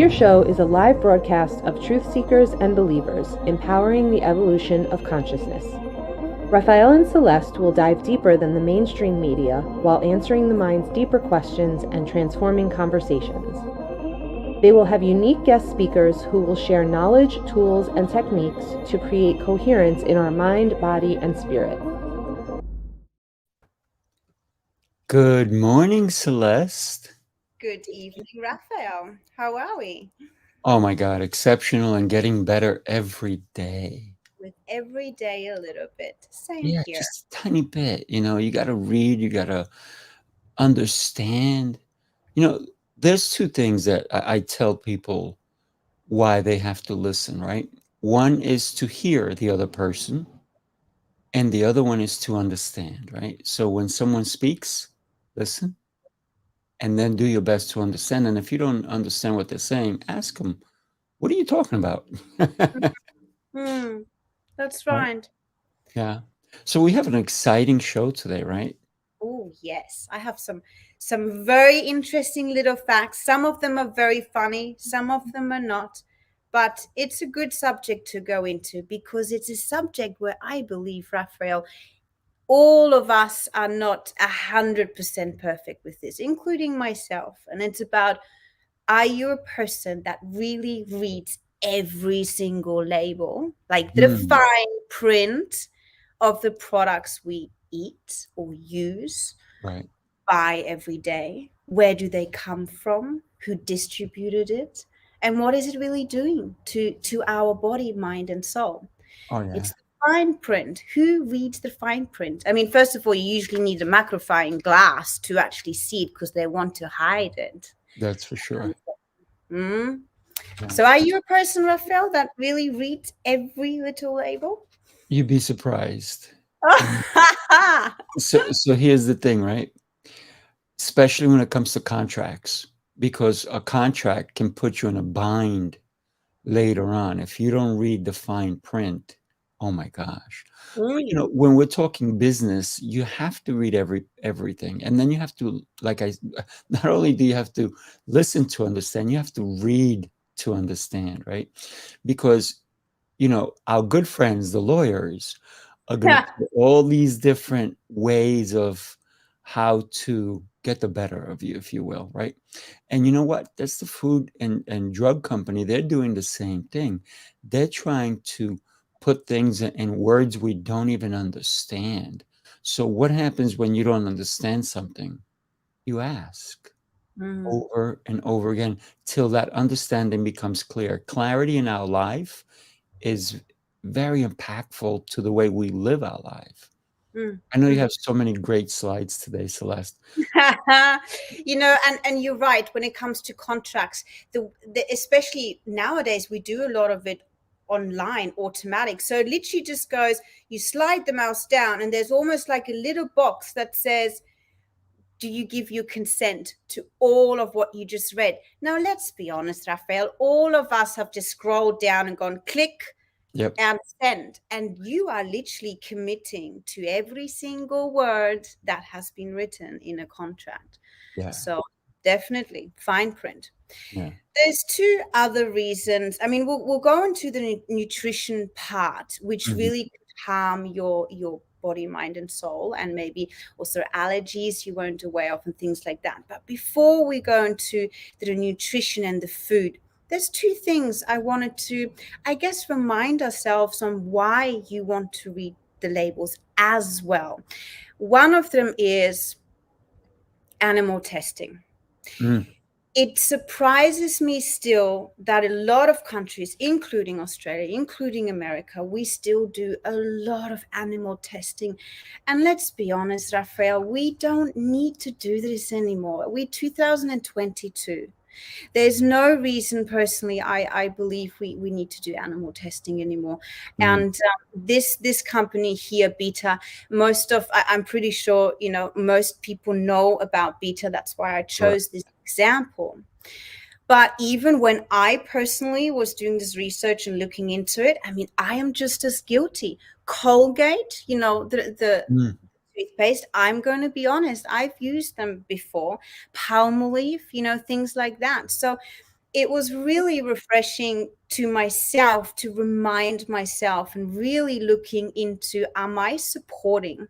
Seer Show is a live broadcast of truth seekers and believers empowering the evolution of consciousness. Raphael and Celeste will dive deeper than the mainstream media while answering the mind's deeper questions and transforming conversations. They will have unique guest speakers who will share knowledge, tools, and techniques to create coherence in our mind, body, and spirit. Good morning, Celeste. Good evening, Raphael. How are we? Oh my God, exceptional and getting better every day. With every day a little bit. Same Yeah, here. just a tiny bit. You got to read, you got to understand. There's two things that I tell people why they have to listen, right? One is to hear the other person, and the other one is to understand, right? So when someone speaks, listen, and then do your best to understand. And if you don't understand what they're saying, ask them, what are you talking about? That's Right. right. Yeah. So we have an exciting show today, right? Oh, yes. I have some very interesting little facts. Some of them are very funny, some of them are not. But it's a good subject to go into because it's a subject where I believe, Raphael, all of us are not 100% perfect with this, including myself. And it's about, are you a person that really reads every single label, like the Mm, fine print of the products we eat or use, right. buy every day? Where do they come from? Who distributed it? And what is it really doing to our body, mind, and soul? Oh, yeah. It's the fine print. Who reads the fine print? I mean, first of all, you usually need a magnifying glass to actually see it because they want to hide it. That's for sure. Mm. Yeah. So, are you a person, Raphael, that really reads every little label? You'd be surprised. So here's the thing, right? Especially when it comes to contracts, because a contract can put you in a bind later on if you don't read the fine print. Oh my gosh. Mm. When we're talking business, you have to read everything. And then you have to, not only do you have to listen to understand, you have to read to understand, right? Because, our good friends, the lawyers, are going to put all these different ways of how to get the better of you, if you will, right? And you know what? That's the food and drug company. They're doing the same thing. They're trying to put things in words we don't even understand. So what happens when you don't understand something? You ask Mm. over and over again till that understanding becomes clear. Clarity in our life is very impactful to the way we live our life. Mm. I know you Mm. have so many great slides today, Celeste. And you're right when it comes to contracts. Especially nowadays, we do a lot of it online, automatic. So it literally just goes, you slide the mouse down, and there's almost like a little box that says, do you give your consent to all of what you just read? Now, let's be honest, Raphael, all of us have just scrolled down and gone click Yep. and send. And you are literally committing to every single word that has been written in a contract. Yeah. So definitely fine print. Yeah. There's two other reasons. I mean, we'll go into the nutrition part, which Mhm. really could harm your body, mind, and soul, and maybe also allergies you weren't aware of and things like that. But before we go into the nutrition and the food, there's two things I wanted to, I guess, remind ourselves on why you want to read the labels as well. One of them is animal testing. Mm. It surprises me still that a lot of countries, including Australia, including America, we still do a lot of animal testing. And let's be honest, Raphael, we don't need to do this anymore. We're 2022. There's no reason, personally, I believe we need to do animal testing anymore. Mm. And this company here, Beta, I'm pretty sure, most people know about Beta. That's why I Right. chose this example. But even when I personally was doing this research and looking into it, I mean, I am just as guilty. Colgate, the Mm. toothpaste, I'm going to be honest, I've used them before. Palmolive, things like that. So it was really refreshing to myself to remind myself and really looking into, am I supporting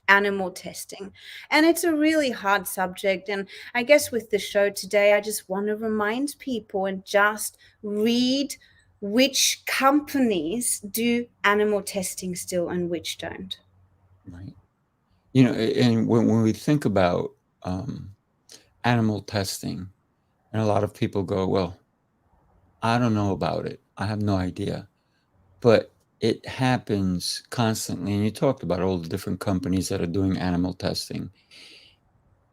animal testing? And it's a really hard subject. And I guess with the show today, I just want to remind people and just read which companies do animal testing still and which don't. Right. You know, and when we think about animal testing, and a lot of people go, well, I don't know about it. I have no idea. But it happens constantly. And you talked about all the different companies that are doing animal testing.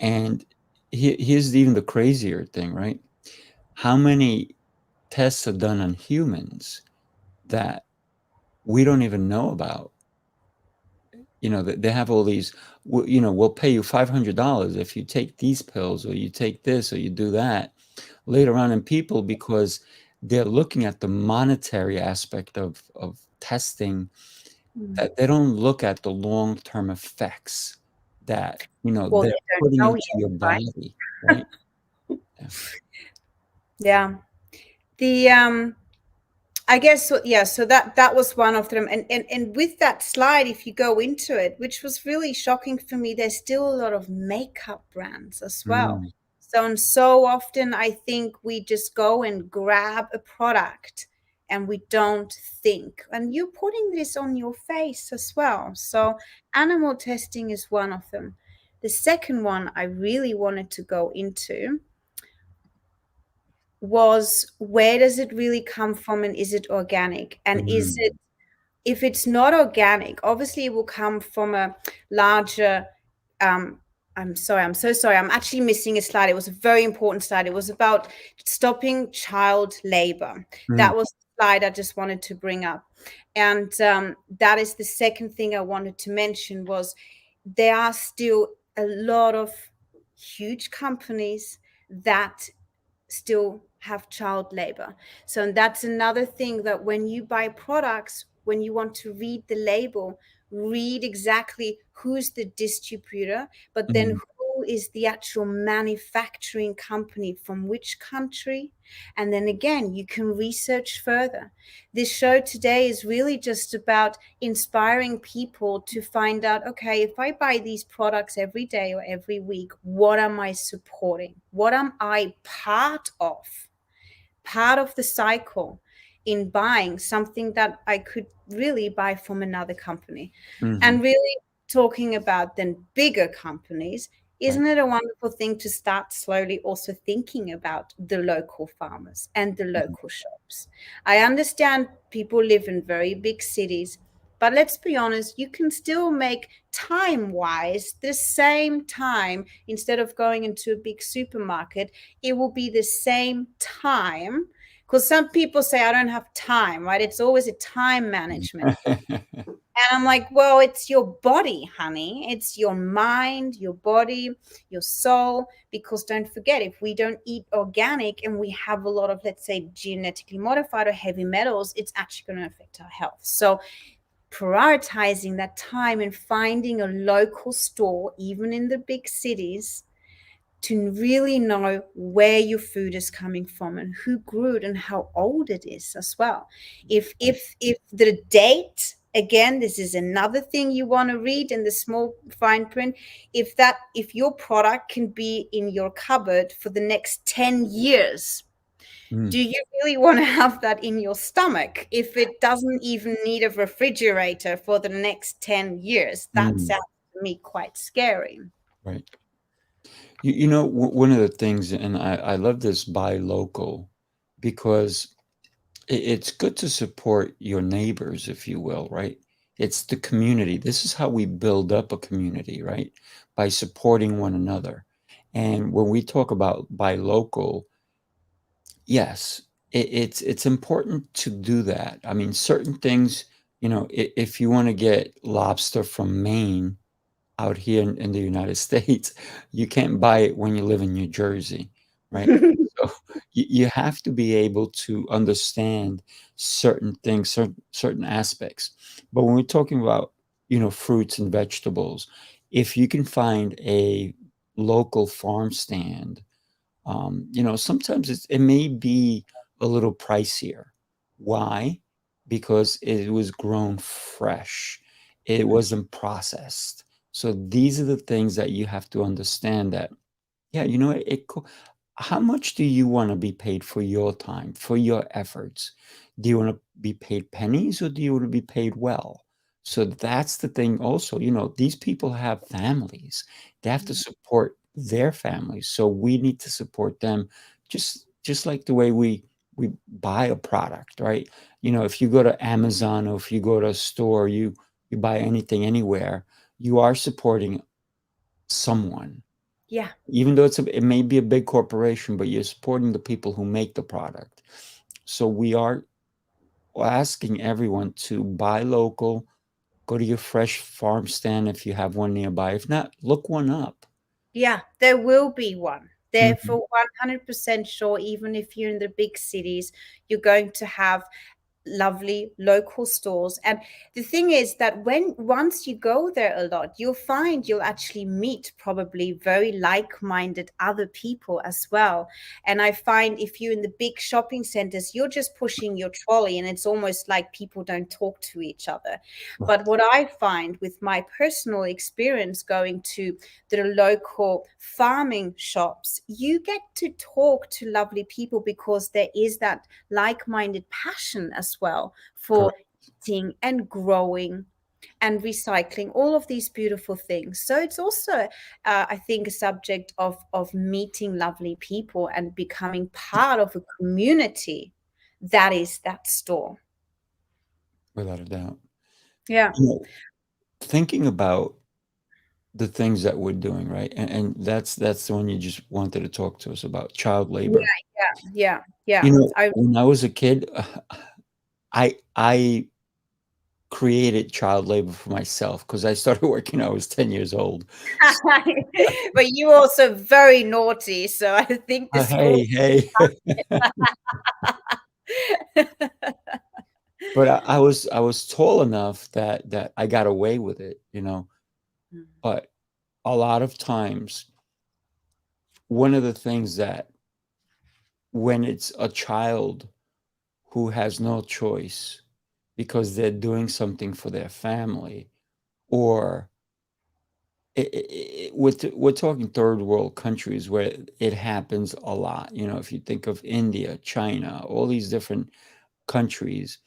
And here's even the crazier thing, right? How many tests are done on humans that we don't even know about? You know, they have all these, you know, we'll pay you $500 if you take these pills or you take this or you do that later on in people, because they're looking at the monetary aspect of testing, that they don't look at the long-term effects that, you know, Well, they're they don't putting know into yet, your right? body, right? Yeah. Yeah. The I guess so, yeah, so that was one of them. And with that slide, if you go into it, which was really shocking for me, there's still a lot of makeup brands as well. Mm, So, and so often I think we just go and grab a product and we don't think. And you're putting this on your face as well. So animal testing is one of them. The second one I really wanted to go into was, where does it really come from, and is it organic, and is mm, it, if it's not organic, obviously it will come from a larger, um I'm sorry, I'm so sorry, I'm actually missing a slide. It was a very important slide. It was about stopping child labor. mm, That was the slide I just wanted to bring up. And that is the second thing I wanted to mention, was there are still a lot of huge companies that still have child labor. So that's another thing, that when you buy products, when you want to read the label, read exactly who's the distributor, but then mm, who is the actual manufacturing company, from which country. And then again, you can research further. This show today is really just about inspiring people to find out, okay, if I buy these products every day or every week, what am I supporting? What am I part of the cycle in buying something that I could really buy from another company? mhm, And really talking about then bigger companies, right. isn't it a wonderful thing to start slowly also thinking about the local farmers and the Mhm, local shops? I understand people live in very big cities, but let's be honest, you can still make time wise the same time. Instead of going into a big supermarket, it will be the same time, because some people say, I don't have time, right? It's always a time management. mhm. And I'm like, well, it's your body, honey. It's your mind, your body, your soul. Because don't forget, if we don't eat organic and we have a lot of, let's say, genetically modified or heavy metals, it's actually going to affect our health. So prioritizing that time and finding a local store, even in the big cities, to really know where your food is coming from and who grew it and how old it is as well. If the date, again, this is another thing you want to read in the small fine print, if your product can be in your cupboard for the next 10 years, Mm, do you really want to have that in your stomach if it doesn't even need a refrigerator for the next 10 years? That mm, sounds to me quite scary. right. You know, one of the things, and I love this buy local, because it's good to support your neighbors, if you will, right? It's the community. This is how we build up a community, right? By supporting one another. And when we talk about buy local, yes, it's important to do that. I mean, certain things, you know, if you want to get lobster from Maine out here in the United States, you can't buy it when you live in New Jersey, right? So you have to be able to understand certain things, certain aspects. But when we're talking about, you know, fruits and vegetables, if you can find a local farm stand Sometimes it may be a little pricier. Why? Because it was grown fresh. It wasn't processed. So these are the things that you have to understand that, yeah, how much do you want to be paid for your time, for your efforts? Do you want to be paid pennies or do you want to be paid well? So that's the thing also, these people have families. They have to support their families. So we need to support them just like the way we buy a product, right? If you go to Amazon or if you go to a store, you buy anything anywhere, you are supporting someone, Yeah. even though it may be a big corporation, but you're supporting the people who make the product. So we are asking everyone to buy local, go to your fresh farm stand if you have one nearby. If not, look one up. Yeah, there will be one. There Mhm. for 100% sure, even if you're in the big cities, you're going to have lovely local stores. And the thing is that once you go there a lot, you'll find you'll actually meet probably very like-minded other people as well. And I find if you're in the big shopping centers, you're just pushing your trolley and it's almost like people don't talk to each other. But what I find with my personal experience going to the local farming shops, you get to talk to lovely people because there is that like-minded passion as well for Correct. eating and growing and recycling, all of these beautiful things. So it's also I think a subject of meeting lovely people and becoming part of a community that is that store. Without a doubt. Yeah. You know, Thinking about the things that we're doing, right? And that's the one you just wanted to talk to us about, child Yeah, labor. yeah. I When I was a kid, I created child labor for myself because I started working when I was 10 years old. but you also very naughty, so I think the school Hey, hey. But I was tall enough that I got away with it. But a lot of times, one of the things that when it's a child who has no choice because they're doing something for their family, or we're talking third world countries where it happens a lot. If you think of India, China, all these different countries,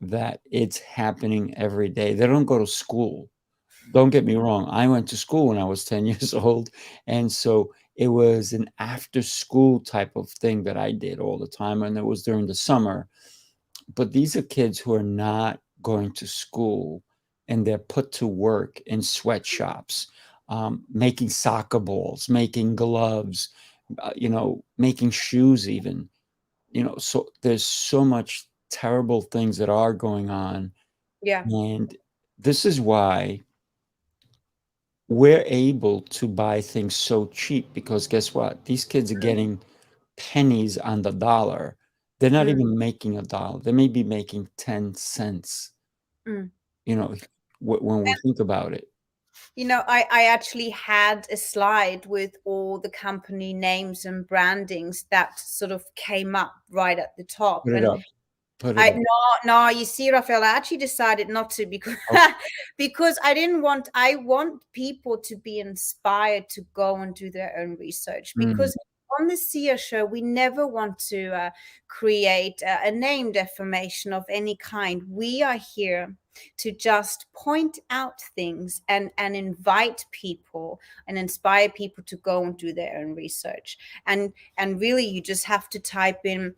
that it's happening every day. They don't go to school. Don't get me wrong. I went to school when I was 10 years old. And so it was an after school type of thing that I did all the time. And it was during the summer. But these are kids who are not going to school and they're put to work in sweatshops, making soccer balls, making gloves, making shoes, even. So there's so much terrible things that are going on. yeah. And this is why we're able to buy things so cheap, because guess what? These kids are getting pennies on the dollar. They're not Mm, even making a dollar. They may be making 10 cents, mm. you know, when we think about it. I actually had a slide with all the company names and brandings that sort of came up right at the top. Put it And up. Put it I up. no, you see, Rafael, I actually decided not to because Okay. because I want people to be inspired to go and do their own research. Mm, Because on the Seer Show, we never want to create a name defamation of any kind. We are here to just point out things and invite people and inspire people to go and do their own research. And really, you just have to type in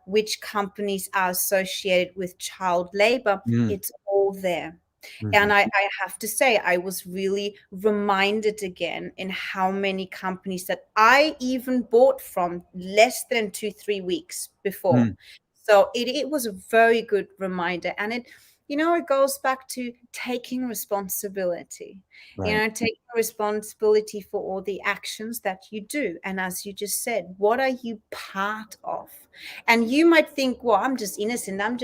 which companies are associated with child labor. mm, It's all there. mhm, And I have to say, I was really reminded again in how many companies that I even bought from less than 2-3 weeks before. mm, So it was a very good reminder. And it goes back to taking responsibility, right. taking responsibility for all the actions that you do. And as you just said, what are you part of? And you might think, well, I'm just innocent. I'm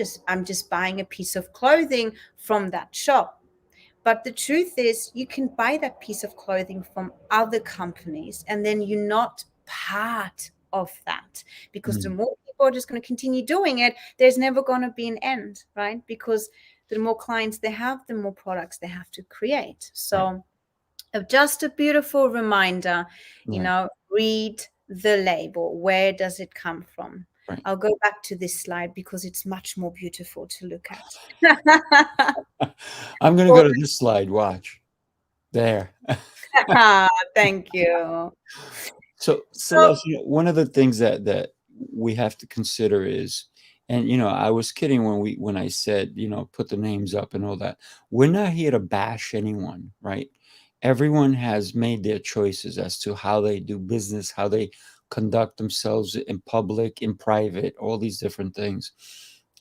just buying a piece of clothing from that shop. But the truth is, you can buy that piece of clothing from other companies, and then you're not part of that, because the Mm, more people are just going to continue doing it, there's never going to be an end, right? Because the more clients they have, the more products they have to create. right, So just a beautiful reminder, right, read the label. Where does it come from? right. I'll go back to this slide because it's much more beautiful to look at. I'm going to go to this slide. Watch there. Thank you. So, So, Celeste, one of the things that we have to consider is, and I was kidding when I said, put the names up and all that. We're not here to bash anyone, right? Everyone has made their choices as to how they do business, how they conduct themselves in public, in private, all these different things.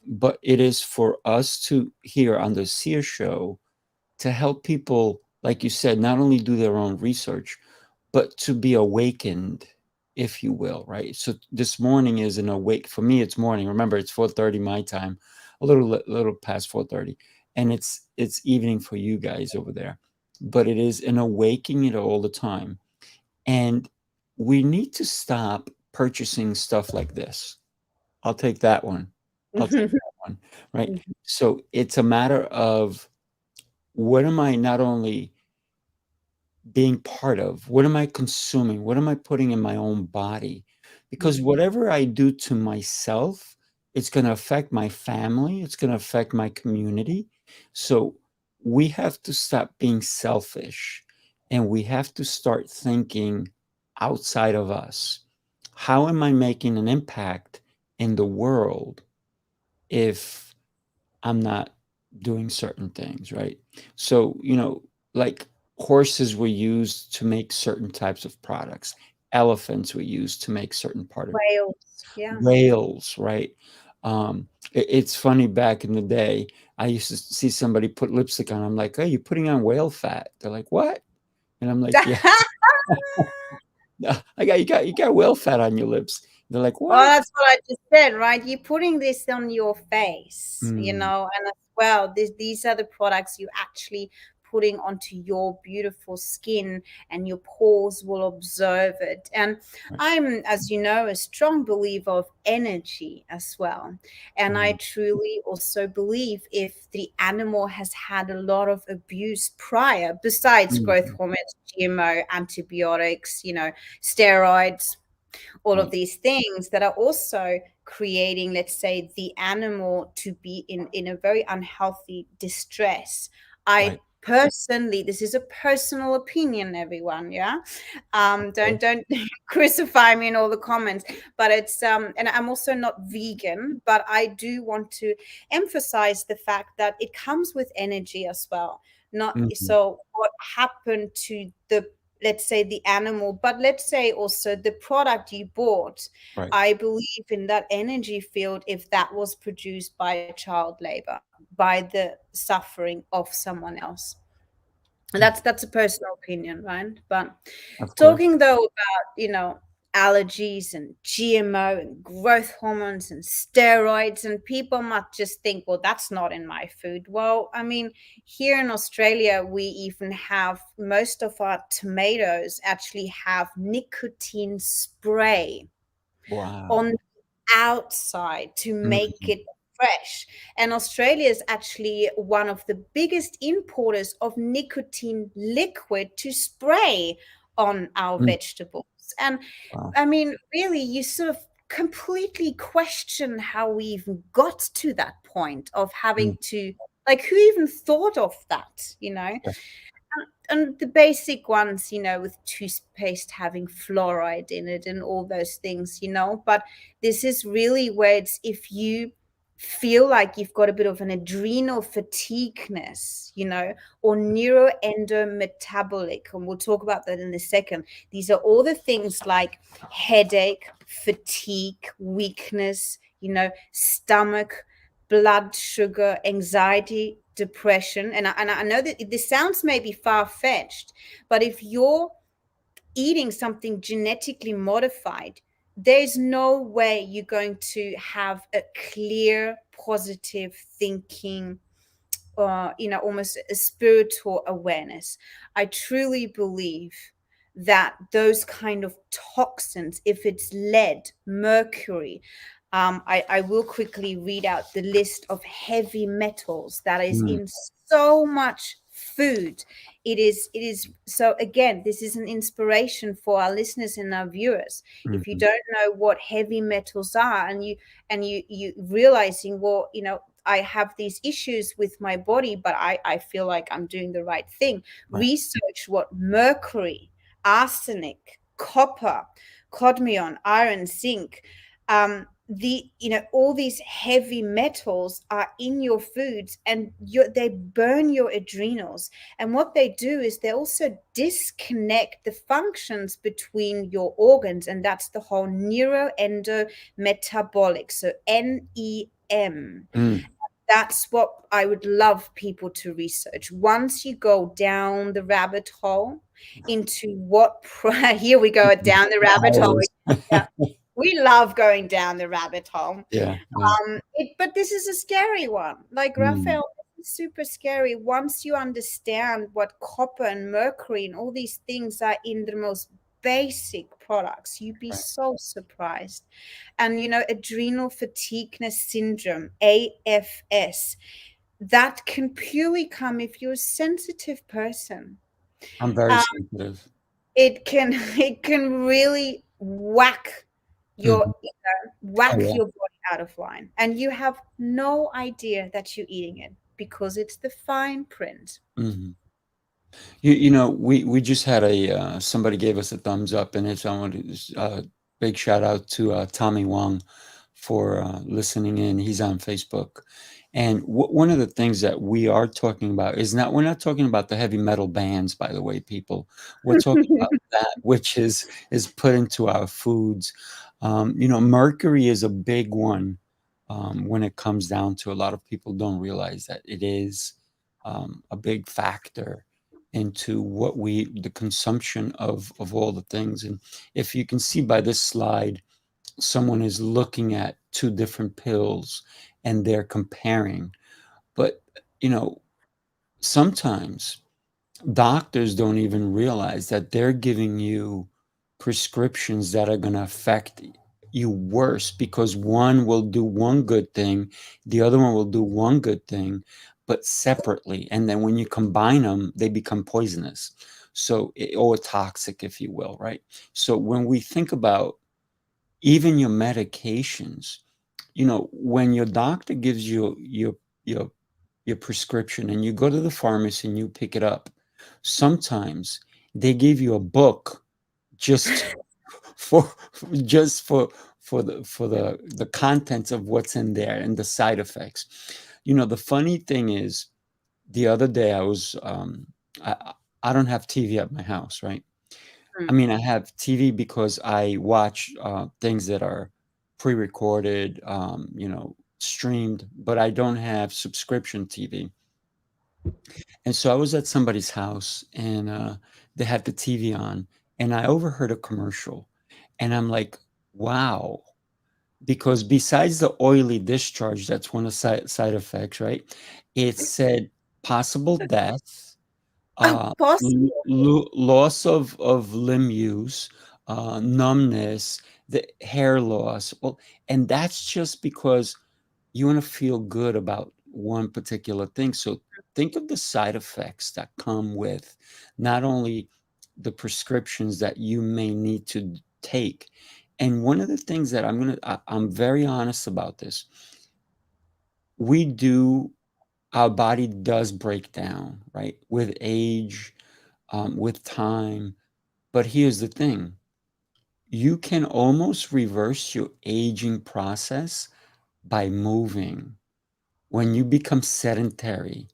But it is for us to here on the Seer Show to help people, like you said, not only do their own research, but to be awakened, if you will, right? So this morning is an awake for me. It's morning. Remember, it's 4:30 my time, a little past 4:30, and it's evening for you guys over there. But it is an awakening it all the time, and we need to stop purchasing stuff like this. I'll take that one. I'll take that one, right? So it's a matter of what am I not only being part of? What am I consuming? What am I putting in my own body? Because whatever I do to myself, it's going to affect my family, it's going to affect my community. So we have to stop being selfish and we have to start thinking outside of us. How am I making an impact in the world if I'm not doing certain things, right? So, like horses were used to make certain types of products. Elephants were used to make certain part of Wales, yeah. whales, right? It's funny back in the day, I used to see somebody put lipstick on. I'm like, "Oh, you're putting on whale fat." They're like, "What?" And I'm like, "Yeah, you got whale fat on your lips." They're like, Well, "What?" that's what I just said, right? You're putting this on your face, Mm, and as well, these are the products you actually putting onto your beautiful skin, and your pores will observe it. And right. I'm, as you know, a strong believer of energy as well. And I Mm, truly also believe if the animal has had a lot of abuse prior, besides growth mhm, hormones, GMO, antibiotics, steroids, all of right, these things that are also creating, let's say, the animal to be in a very unhealthy distress. I right. personally, this is a personal opinion, everyone, yeah, Okay. don't crucify me in all the comments, but it's and I'm also not vegan, but I do want to emphasize the fact that it comes with energy as well. Not Mhm, so what happened to the, let's say, the animal, but let's say also the product you bought. right. I believe in that energy field if that was produced by child labor, by the suffering of someone else. And Mm, that's a personal opinion, right? But of course. talking though about, allergies and GMO and growth hormones and steroids, and people might just think, well, that's not in my food. Well, I mean, here in Australia, we even have most of our tomatoes actually have nicotine spray on Wow. the outside to make Mhm, it fresh. And Australia is actually one of the biggest importers of nicotine liquid to spray on our mm, vegetables. And wow. I mean, really, you sort of completely question how we even got to that point of Mm, having to, like, who even thought of that, yeah, and the basic ones, with toothpaste having fluoride in it and all those things, but this is really where it's, if you feel like you've got a bit of an adrenal fatigueness, or neuroendometabolic, and we'll talk about that in a second. These are all the things like headache, fatigue, weakness, stomach, blood sugar, anxiety, depression. And I know that this sounds maybe far-fetched, but if you're eating something genetically modified, there's no way you're going to have a clear, positive thinking, or almost a spiritual awareness. I truly believe that those kind of toxins, if it's lead, mercury, I will quickly read out the list of heavy metals that is Mm, in so much food. It is so, again, this is an inspiration for our listeners and our viewers. If you mhm, don't know what heavy metals are, and you realizing, well, I have these issues with my body, but I feel like I'm doing the right thing. right. Research what mercury, arsenic, copper, cadmium, iron, zinc, all these heavy metals are in your foods, and they burn your adrenals. And what they do is they also disconnect the functions between your organs, and that's the whole neuroendometabolic, so NEM. Mm, That's what I would love people to research. Once you go down the rabbit hole into here we go down the I rabbit hole. always Yeah, we love going down the rabbit hole. yeah, yeah. But this is a scary one. Like Mm, Raphael, this is super scary. Once you understand what copper and mercury and all these things are in the most basic products, you'd be right. so surprised. And adrenal fatigueness syndrome, AFS, that can purely come if you're a sensitive person. I'm very Uh, sensitive. it can it can really Mhm. Oh, whack yeah. your body out of line, and you have no idea that you're eating it because it's the fine print. Mhm. We just had somebody gave us a thumbs up, and it's I want to big shout out to Tommy Wong for listening in. He's on Facebook, and one of the things that we are talking about is not we're not talking about the heavy metal bands, by the way, people. We're talking about that which is put into our foods. Mercury is a big one when it comes down to a lot of people don't realize that it is a big factor into the consumption of all the things. And if you can see by this slide, someone is looking at two different pills and they're comparing. But, you know, sometimes doctors don't even realize that they're giving you prescriptions that are going to affect you worse because one will do one good thing, the other one will do one good thing, but separately. And then when you combine them, they become poisonous. So, or toxic, if you will, right? So, when we think about even your medications, when your doctor gives you your prescription and you go to the pharmacy and you pick it up, sometimes they give you a book just for just for the contents of what's in there and the side effects. The funny thing is, the other day I don't have TV at my house, right? I Mm. mean, I have TV because I watch things that are pre-recorded, streamed, but I don't have subscription TV. And so I was at somebody's house and they had the TV on, and I overheard a commercial. And I'm like, wow. Because besides the oily discharge, that's one of the side effects, right? It said possible death, Oh, possible. loss of limb use, numbness, the hair loss. Well, and that's just because you want to feel good about one particular thing. So think of the side effects that come with not only the prescriptions that you may need to take. And one of the things that I'm very honest about this. We do, our body does break down, right? With age, with time. But here's the thing. You can almost reverse your aging process by moving. When you become sedentary,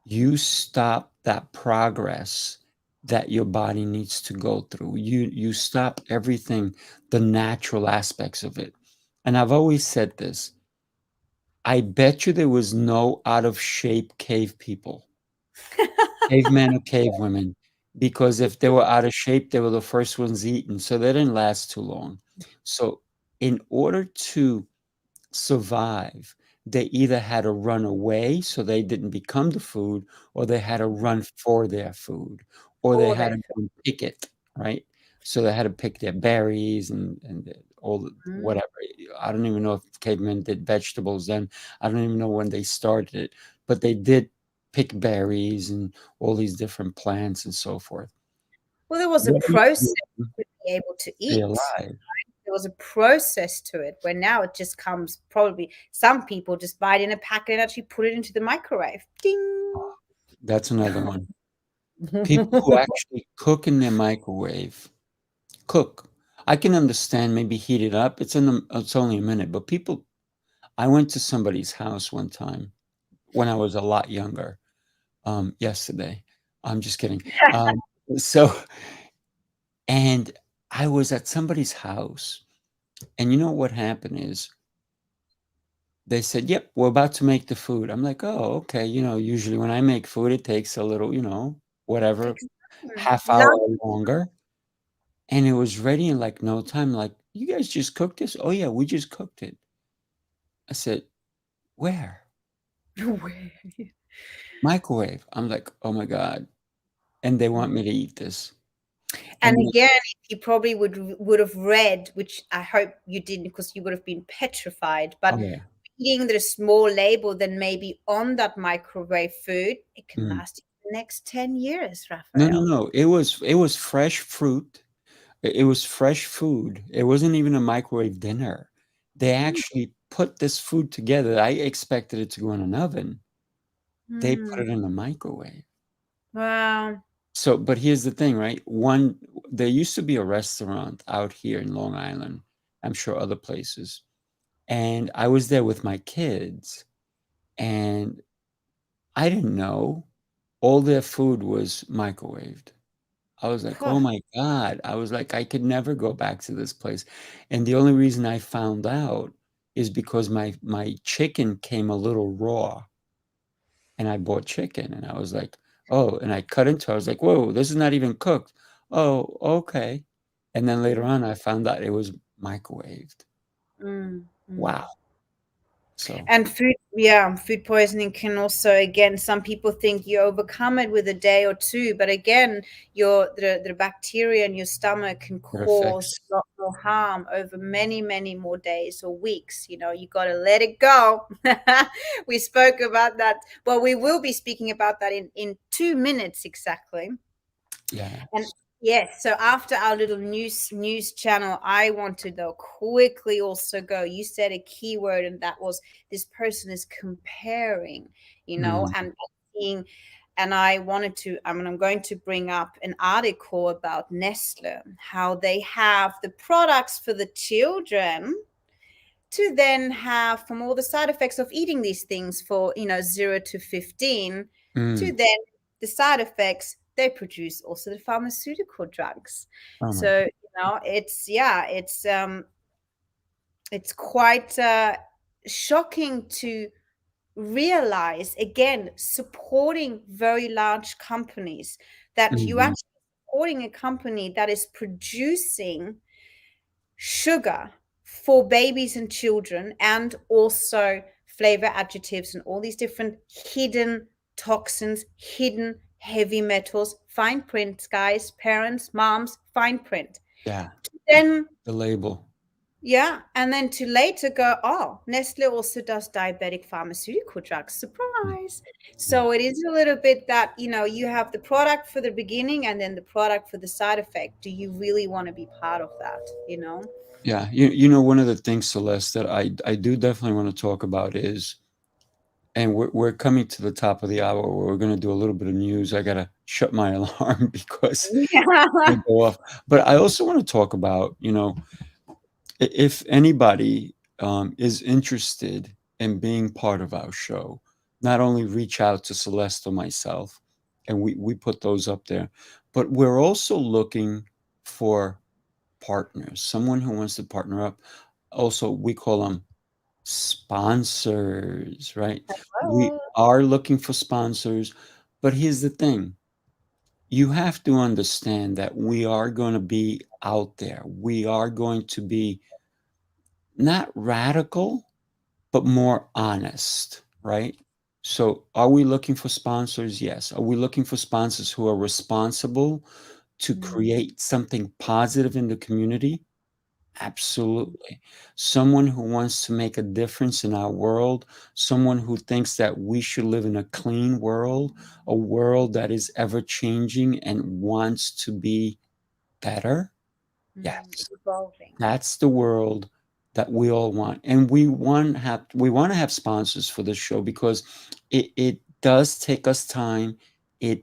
you stop that progress that your body needs to go through. You stop everything, the natural aspects of it. And I've always said this. I bet you there was no out of shape cave people, cavemen or cave women, because if they were out of shape, they were the first ones eaten. So they didn't last too long. So in order to survive, they either had to run away so they didn't become the food, or they had to run for their food, or they Oh, had that to go and pick it. right? So they had to pick their berries and all Mm. whatever. I don't even know if cavemen did vegetables then. I don't even know when they started it, but they did pick berries and all these different plants and so forth. Well, there was a What are you process doing to be able to to be eat. alive? There was a process to it, where now it just comes, probably some people just buy it in a packet and actually put it into the microwave. Ding. That's another one. People who actually cook in their microwave, cook. I can understand maybe heat it up. It's only a minute, but people. I went to somebody's house one time when I was a lot younger. Yesterday. I'm just kidding. So, and I was at somebody's house, and you know what happened is they said, "Yep, we're about to make the food." I'm like, "Oh, okay." Usually when I make food, it takes a little, whatever, Takes time. half hour or longer. And it was ready in like no time. Like, you guys just cooked this? Oh, yeah, we just cooked it. I said, where? Where? Microwave. I'm like, oh my God. And they want Mm. me to eat this. And And again, if you probably would have read, which I hope you didn't, because you would have been petrified, but oh, yeah. reading the small label, then maybe on that microwave food, it can Mm. last you the next 10 years, No, no, Raphael. no. It was fresh fruit. It was fresh food. It wasn't even a microwave dinner. They actually put this food together. I expected it to go in an oven. They put Mm. it in a microwave. Wow. So, but here's the thing, right? There used to be a restaurant out here in Long Island. I'm sure other places. And I was there with my kids, and I didn't know all their food was microwaved. I was like, Phew. oh my God. I was like, I could never go back to this place. And the only reason I found out is because my chicken came a little raw, and I bought chicken, and I was like, oh, and I cut into it. I was like, whoa, this is not even cooked. Oh, okay. And then later on, I found out it was microwaved. Mm, mm. Wow. So And food, yeah, food poisoning can also, again, some people think you overcome it with a day or two, but again, the bacteria in your stomach can it cause affects, a lot more harm over many, many more days or weeks. You got to let it go. We spoke about that. Well, we will be speaking about that in 2 minutes exactly. yeah. And yes, so after our little news channel, I want to though quickly also go. You said a keyword, and that was this person is comparing, Mm, and seeing. And I wanted to, I'm going to bring up an article about Nestle, how they have the products for the children to then have, from all the side effects of eating these things for 0 to 15, to mm. then the side effects they produce also the pharmaceutical drugs. Oh my, So it's, yeah, it's quite shocking to realize, again, supporting very large companies, that you mhm. actually supporting a company that is producing sugar for babies and children, and also flavor adjectives and all these different hidden toxins, hidden heavy metals, fine print, guys, parents, moms, fine print. Yeah, Then, the label. yeah, and then to later go, oh, Nestle also does diabetic pharmaceutical drugs. Mm, Surprise. yeah. So it is a little bit that, you have the product for the beginning and then the product for the side effect. Do you really want to be part of that? Yeah, you know, one of the things, Celeste, that I do definitely want to talk about is, and we're coming to the top of the hour where we're going to do a little bit of news. I gotta shut my alarm because Yeah. they go off. But I also want to talk about, if anybody is interested in being part of our show, not only reach out to Celeste or myself, and we put those up there, but we're also looking for partners, someone who wants to partner up. Also, we call them sponsors, right? We Oh, are looking for sponsors, but here's the thing. You have to understand that we are going to be out there. We are going to be not radical, but more honest, right? So, are we looking for sponsors? Yes. Are we looking for sponsors who are responsible to create something positive in the community? Absolutely. Someone who wants to make a difference in our world, someone who thinks that we should live in a clean world, a world that is ever changing and wants to be better. Yes. Evolving. That's the world that we all want. And we want to have sponsors for this show because it does take us time.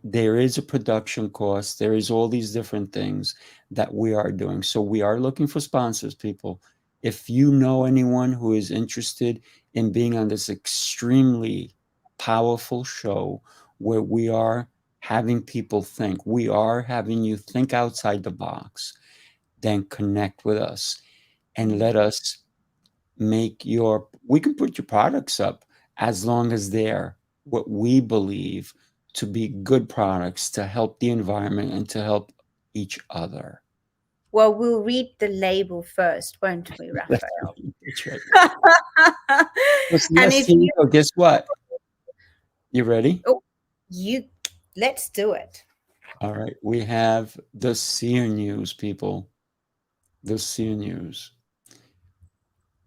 There is a production cost. There is all these different things that we are doing. So we are looking for sponsors, people. If you know anyone who is interested in being on this extremely powerful show where we are having people think, we are having you think outside the box, then connect with us and let us we can put your products up as long as they're what we believe to be good products to help the environment and to help each other. Well, we'll read the label first, won't we, That's Raphael? right. That's right. Listen, And yes, if here you you, go. Guess what? You ready? oh, you, let's do it. All right. We have the Seer News, people. The Seer News.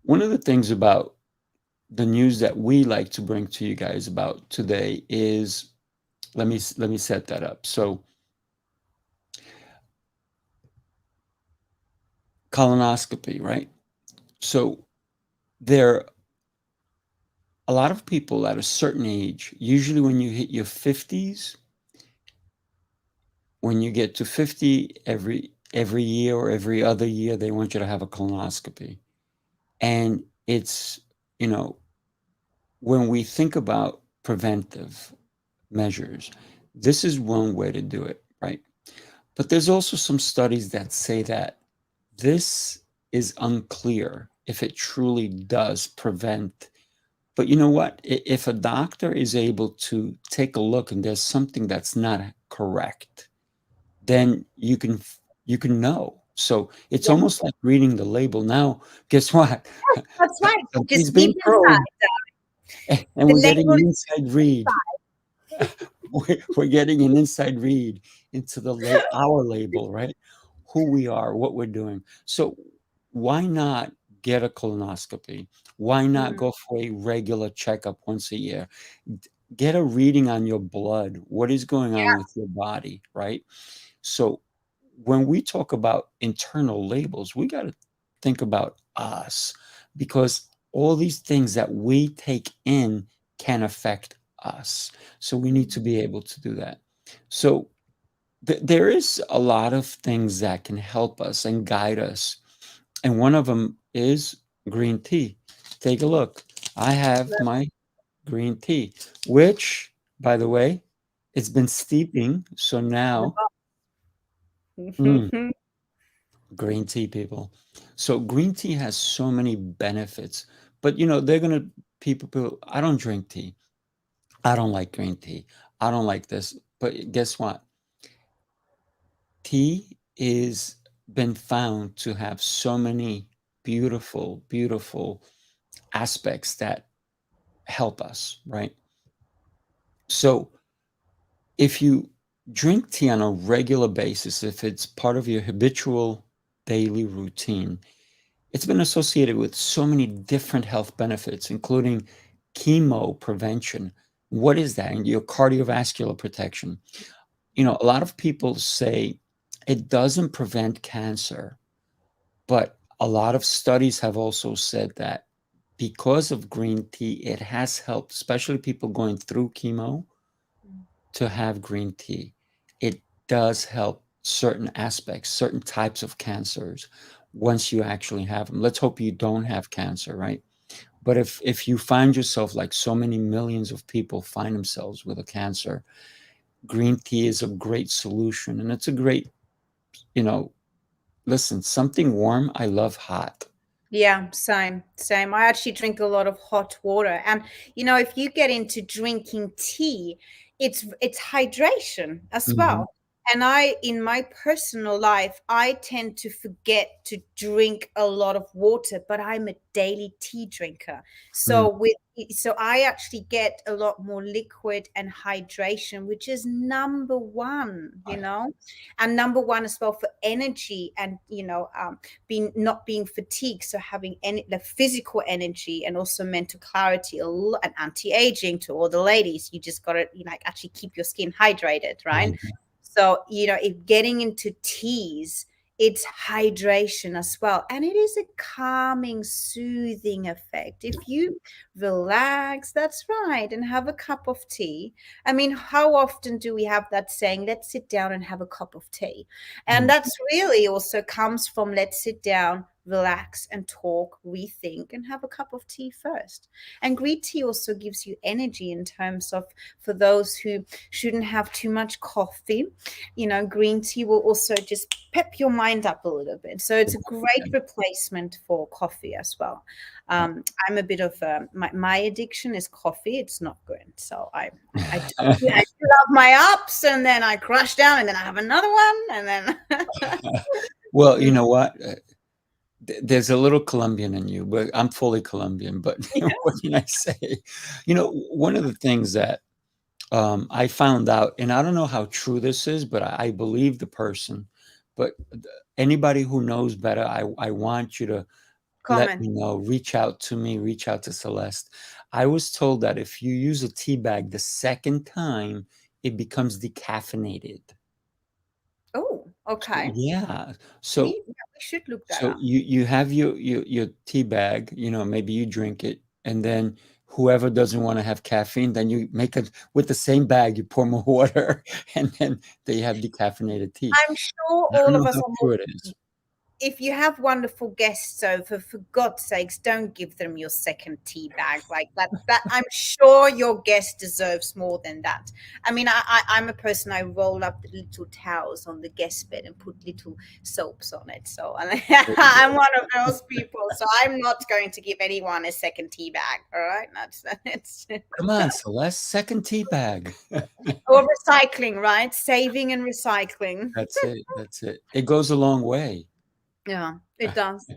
One of the things about the news that we like to bring to you guys about today is let me set that up. So colonoscopy, right? So there a lot of people at a certain age, usually when you hit your 50s, when you get to 50, every year or every other year, they want you to have a colonoscopy. And it's, you know, when we think about preventive measures, this is one way to do it, right? But there's also some studies that say that this is unclear if it truly does prevent. But you know what? If a doctor is able to take a look and there's something that's not correct, then you can know. So it's Yeah, almost like reading the label. Now, guess what? that's right. Something's Just keep being in probed, mind. and The we're getting label an is inside read. We're getting an inside read into our label, right? Who we are, what we're doing. So why not get a colonoscopy? Why not mm, go for a regular checkup once a year? Get a reading on your blood. What is going on with your body, right? So when we talk about internal labels, we got to think about us because all these things that we take in can affect us. So we need to be able to do that. So there is a lot of things that can help us and guide us. And one of them is green tea. Take a look. I have my green tea, which, by the way, it's been steeping. So now, mm, green tea, people. So green tea has so many benefits, but they're gonna people. I don't drink tea. I don't like green tea. I don't like this. But guess what? Tea is been found to have so many beautiful, beautiful aspects that help us, right? So if you drink tea on a regular basis, if it's part of your habitual daily routine, it's been associated with so many different health benefits, including chemo prevention. What is that? And your cardiovascular protection. A lot of people say it doesn't prevent cancer, but a lot of studies have also said that because of green tea, it has helped, especially people going through chemo, to have green tea. It does help certain aspects, certain types of cancers once you actually have them. Let's hope you don't have cancer, right? But if you find yourself like so many millions of people find themselves with a cancer, green tea is a great solution. And it's a great, you know, listen, something warm, I love hot. Yeah, same, same. I actually drink a lot of hot water, and if you get into drinking tea, it's hydration as Mhm. well. And I, in my personal life, I tend to forget to drink a lot of water, but I'm a daily tea drinker. Mm, So I actually get a lot more liquid and hydration, which is number one, right, and number one as well for energy and, being not being fatigued. So having the physical energy and also mental clarity, and anti-aging to all the ladies. You just got to, like, actually keep your skin hydrated, right? right. So, if getting into teas, it's hydration as well. And it is a calming, soothing effect. If you relax, that's right, and have a cup of tea. I mean, how often do we have that saying, let's sit down and have a cup of tea? And Mm, that's really also comes from let's sit down, relax, and talk, rethink, and have a cup of tea first. And green tea also gives you energy in terms of, for those who shouldn't have too much coffee, green tea will also just pep your mind up a little bit. So it's a great replacement for coffee as well. I'm a bit of my addiction is coffee. It's not good. So I do, I do love my ups, and then I crash down, and then I have another one, and then Well, you know what? There's a little Colombian in you, but I'm fully Colombian. But yeah. what can I say? One of the things that I found out, and I don't know how true this is, but I believe the person. But anybody who knows better, I want you to let Comment. me know. Reach out to me. Reach out to Celeste. I was told that if you use a tea bag the second time, it becomes decaffeinated. Oh, okay. Yeah. So We should look that so up. you have your tea bag, maybe you drink it, and then whoever doesn't want to have caffeine, then you make it with the same bag, you pour more water, and then they have decaffeinated tea. I'm sure I don't all of know us how on, true it is. if you have wonderful guests over, for God's sakes, don't give them your second tea bag like that. That I'm sure your guest deserves more than that. I mean, I'm a person. I roll up the little towels on the guest bed and put little soaps on it. So I'm one of those people. So I'm not going to give anyone a second tea bag. All right, that's it's Come on, Celeste, second tea bag. or recycling, right? Saving and recycling. That's it. That's it. It goes a long way. Yeah, it does.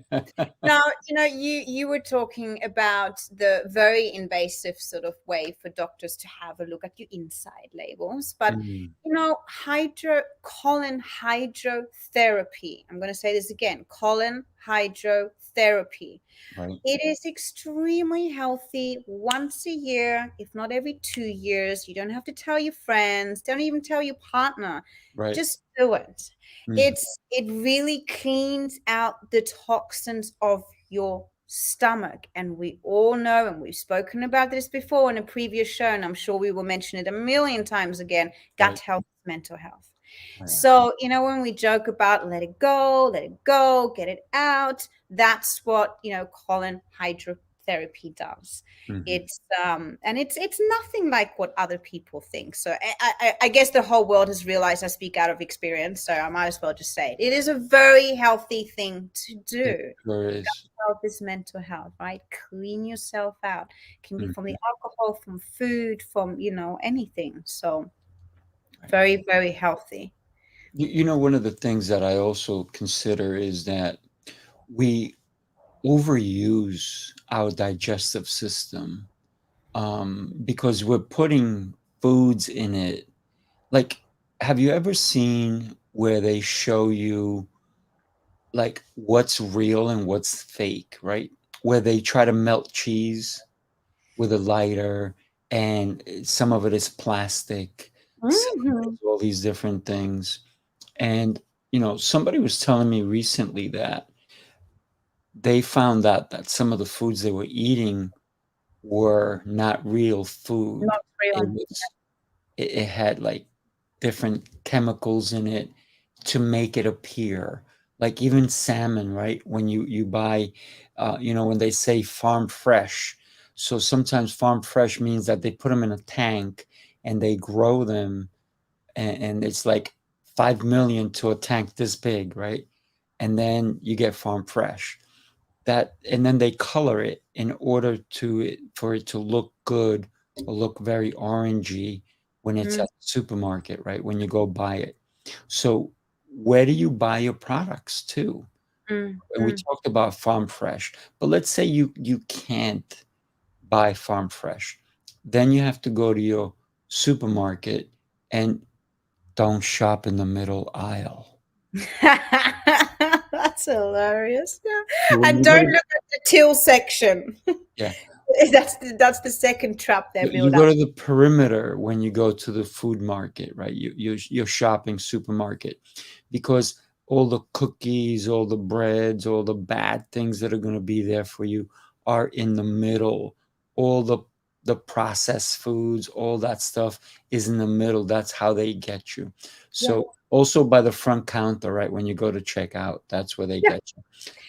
Now, you were talking about the very invasive sort of way for doctors to have a look at your inside labels, but Mm, colon hydrotherapy. I'm going to say this again, colon hydrotherapy. right, It is extremely healthy once a year, if not every 2 years. You don't have to tell your friends, don't even tell your partner. right. Just do it. Mhm, It really cleans out the toxins of your stomach. And we all know, and we've spoken about this before in a previous show, and I'm sure we will mention it a million times again, gut right. health, mental health. Oh, yeah. So, when we joke about let it go, get it out, that's what, colon hydrotherapy does. Mhm. It's nothing like what other people think. So I guess the whole world has realized I speak out of experience, so I might as well just say it. It is a very healthy thing to It do. sure is. Health is mental health, right? Clean yourself out. It can be from the Mhm. alcohol, from food, from, anything. So Right. very, very healthy. One of the things that I also consider is that we overuse our digestive system, because we're putting foods in it. Like, have you ever seen where they show you like what's real and what's fake, right? Where they try to melt cheese with a lighter, and some of it is plastic, some of it Mhm. is all these different things. And somebody was telling me recently that they found out that some of the foods they were eating were not real food. Not It real. was it had like different chemicals in it to make it appear. Like even salmon, right? When you buy, when they say farm fresh, so sometimes farm fresh means that they put them in a tank and they grow them, and it's like 5 million to a tank this big, right? And then you get farm fresh. And then they color it in order for it to look good or look very orangey when it's Mm. at the supermarket, right? When you go buy it. So where do you buy your products too? Mm, And we mm. talked about farm fresh, but let's say you can't buy farm fresh. Then you have to go to your supermarket and don't shop in the middle aisle. That's hilarious. Yeah. So when And you go don't to, look at the till section. yeah, That's the second trap they you build go up. to the perimeter when you go to the food market, right? You're shopping supermarket because all the cookies, all the breads, all the bad things that are going to be there for you are in the middle. All the processed foods, all that stuff is in the middle. That's how they get you. Yeah. So also by the front counter, right? When you go to check out, that's where they Yeah. get you.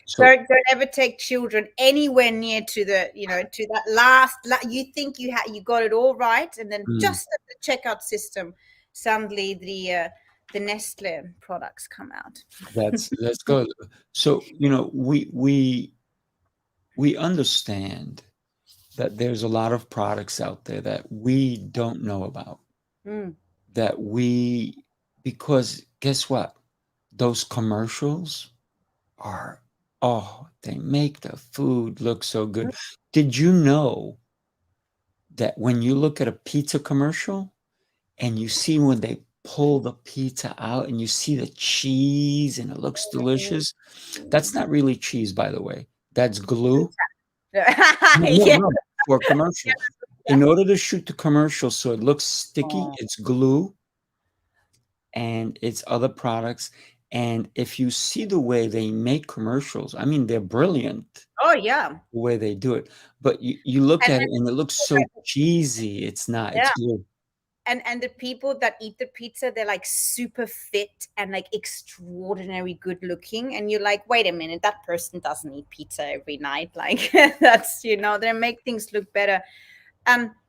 So Don't ever take children anywhere near to the, to that last, you think you got it all right, and then mm, just at the checkout system, suddenly the Nestle products come out. that's good. So we understand that there's a lot of products out there that we don't know about, Mm. that we, because guess what? Those commercials are, oh, they make the food look so good. Did you know that when you look at a pizza commercial and you see when they pull the pizza out and you see the cheese and it looks delicious, that's not really cheese, by the way. That's glue. No, no, Yeah. no, for a commercial. In order to shoot the commercial so it looks sticky, it's glue and it's other products. And if you see the way they make commercials, I mean, they're brilliant Oh yeah. the way they do it. But you look And at it and it looks so cheesy. It's not, it's yeah. glue. And the people that eat the pizza, they're like super fit and like extraordinary good looking, and you're like, wait a minute, that person doesn't eat pizza every night. Like that's, they make things look better.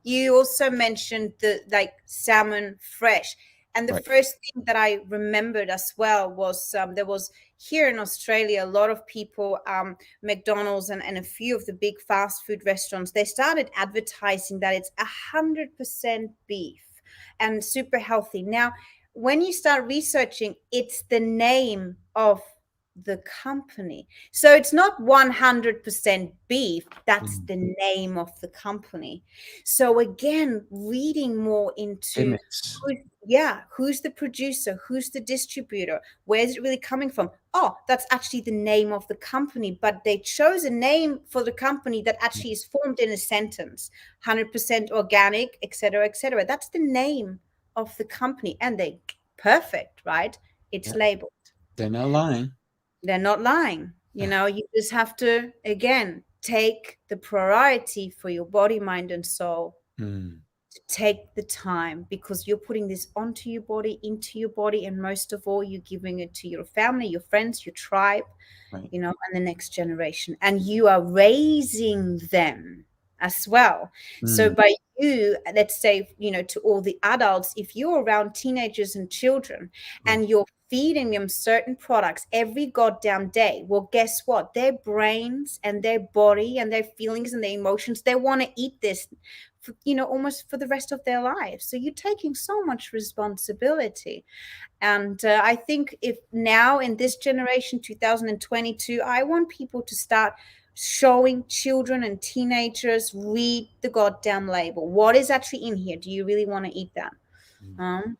You also mentioned the like salmon fresh, and the Right. first thing that I remembered as well was there was here in Australia a lot of people, McDonald's and a few of the big fast food restaurants, they started advertising that it's 100% beef and super healthy. Now, when you start researching, it's the name of the company. So it's not 100% beef, that's Mm. the name of the company. So again, reading more into Gimmicks. who's the producer, who's the distributor, where's it really coming from? Oh, that's actually the name of the company, but they chose a name for the company that actually is formed in a sentence, 100% organic, etc., etc. That's the name of the company, and they perfect, right? It's Yeah, labeled. they're not lying. They're not lying. You just have to, again, take the priority for your body, mind, and soul. Mm, To take the time, because you're putting this onto your body, into your body, and most of all, you're giving it to your family, your friends, your tribe, right. and the next generation. And you are raising them as well. So Mm, by you, let's say, to all the adults, if you're around teenagers and children mm, and you're feeding them certain products every goddamn day, well, guess what? Their brains and their body and their feelings and their emotions, they want to eat this, almost for the rest of their lives. So you're taking so much responsibility. And I think if now in this generation, 2022, I want people to start showing children and teenagers, read the goddamn label. What is actually in here? Do you really want to eat that? mm. Um,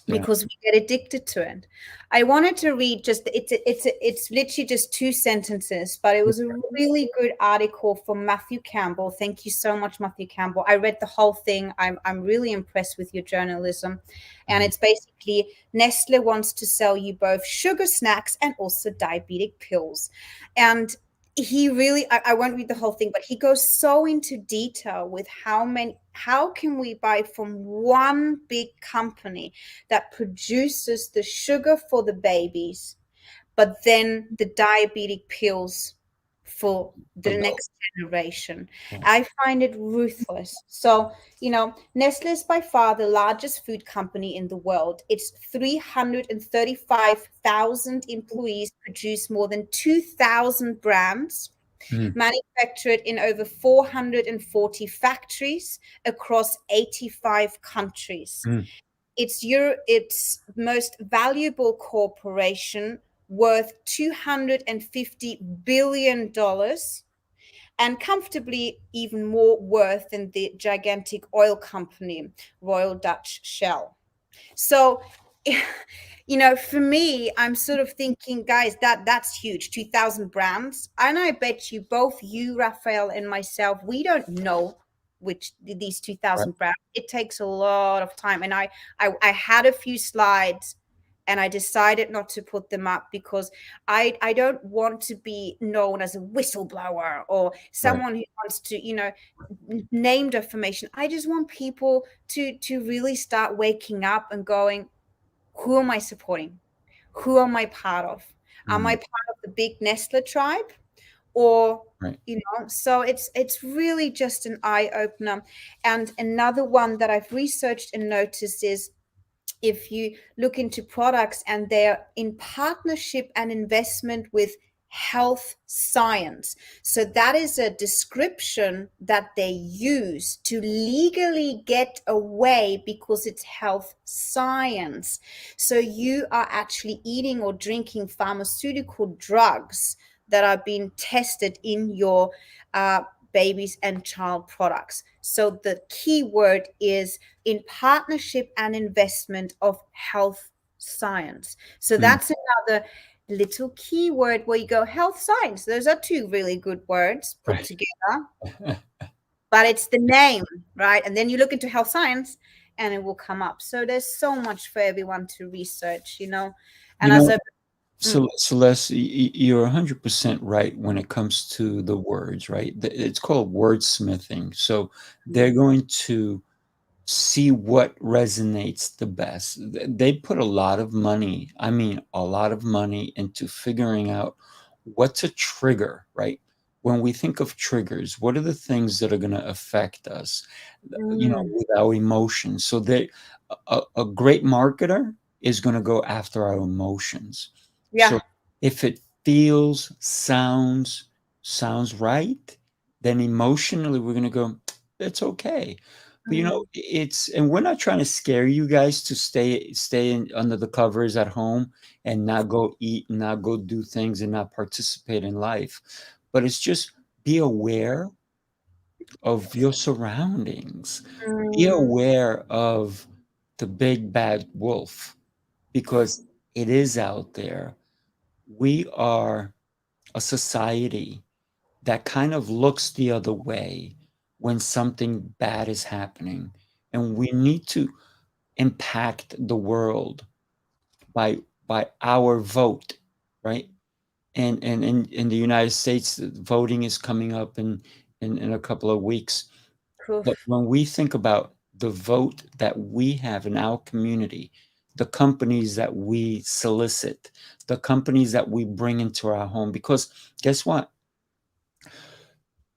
Yeah. because we get addicted to it. I wanted to read just it's literally just 2 sentences, but it was a really good article from Matthew Campbell. Thank you so much, Matthew Campbell. I read the whole thing. I'm really impressed with your journalism. And Mm, it's basically Nestle wants to sell you both sugar snacks and also diabetic pills. And he really, I won't read the whole thing, but he goes so into detail with how can we buy from one big company that produces the sugar for the babies, but then the diabetic pills for the adult. next generation. Yeah. I find it ruthless. So, Nestle is by far the largest food company in the world. Its 335,000 employees produce more than 2,000 brands, Mm, manufactured in over 440 factories across 85 countries. mm, its most valuable corporation, worth $250 billion, and comfortably even more worth than the gigantic oil company Royal Dutch Shell. So, for me, I'm sort of thinking, guys, that's huge. 2,000 brands. And I bet you, both you, Raphael, and myself, we don't know which these Right. 2,000 brands. It takes a lot of time. And I had a few slides, and I decided not to put them up because I don't want to be known as a whistleblower or Right. someone who wants to, name defamation. I just want people to really start waking up and going, who am I supporting? Who am I part of? Am I Mm, part of the big Nestle tribe? Or, right. so it's really just an eye opener. And another one that I've researched and noticed is, if you look into products and they're in partnership and investment with health science. So that is a description that they use to legally get away because it's health science. So you are actually eating or drinking pharmaceutical drugs that are being tested in your uh, babies and child products. So the key word is in partnership and investment of health science. So Mm, that's another little keyword where you go, health science. Those are two really good words put right. together, but it's the name, right? And then you look into health science and it will come up. So there's so much for everyone to research, You And as know, a mm, so Celeste, you're 100% right when it comes to the words, right? It's called wordsmithing. So they're going to see what resonates the best. They put a lot of money, I mean, a lot of money into figuring out what's a trigger, right? When we think of triggers, what are the things that are going to affect us, mm, with our emotions? So a great marketer is going to go after our emotions. yeah, So if it feels, sounds right, then emotionally we're going to go, it's okay. But mm, and we're not trying to scare you guys to stay under the covers at home and not go eat, and not go do things, and not participate in life. But it's just, be aware of your surroundings. Be mm, aware of the big bad wolf, because it is out there. We are a society that kind of looks the other way when something bad is happening. And we need to impact the world by our vote, right? And in the United States, voting is coming up in a couple of weeks. But oof. when we think about the vote that we have in our community, the companies that we solicit, the companies that we bring into our home, because guess what?